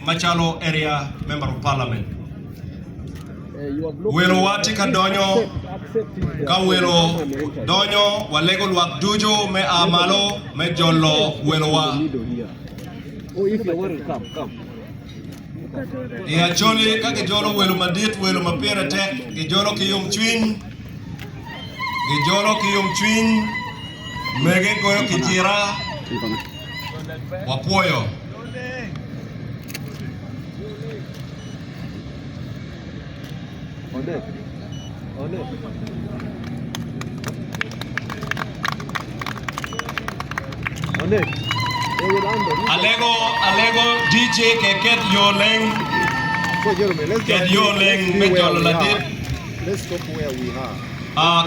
Machalo area member of parliament. Welo wati ka donyo ka welo donyo walego luak dujo me amalo me jolo welo wa. E Acholi ka ke jolo welo madit welo mapira tek ke jolo ki yung chwin ke jolo ki yung chwin mege koyo ki tira wapuoyo. Alego DJ ke yoleng me jolo ladit. Let's stop where we are.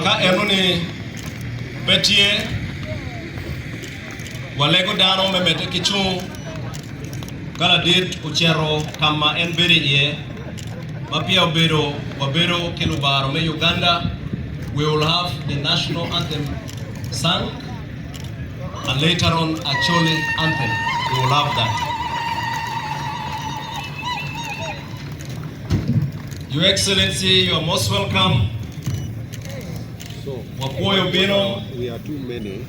Ka enoni betie walego dano me mete kichu kala dit uchero kama enberi ye mapia wabero kilubaro me Uganda. We will have the national anthem sung and later on Acholi anthem. We will have that. Your Excellency, you are most welcome. So, Wapoyo Bino. we are too many.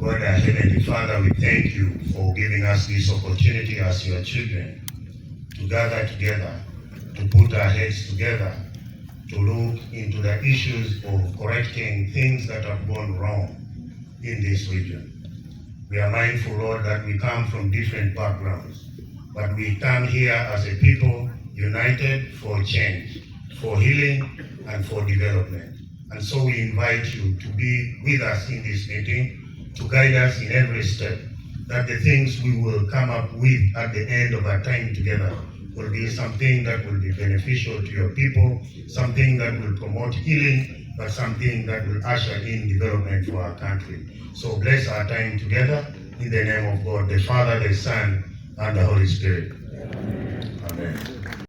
God, our Heavenly Father, we thank you for giving us this opportunity as your children to gather together, to put our heads together, to look into the issues of correcting things that have gone wrong in this region. We are mindful, Lord, that we come from different backgrounds, but we come here as a people united for change, for healing, and for development. And so we invite you to be with us in this meeting, to guide us in every step, that the things we will come up with at the end of our time together will be something that will be beneficial to your people, something that will promote healing, but something that will usher in development for our country. So bless our time together in the name of God, the Father, the Son, and the Holy Spirit. Amen.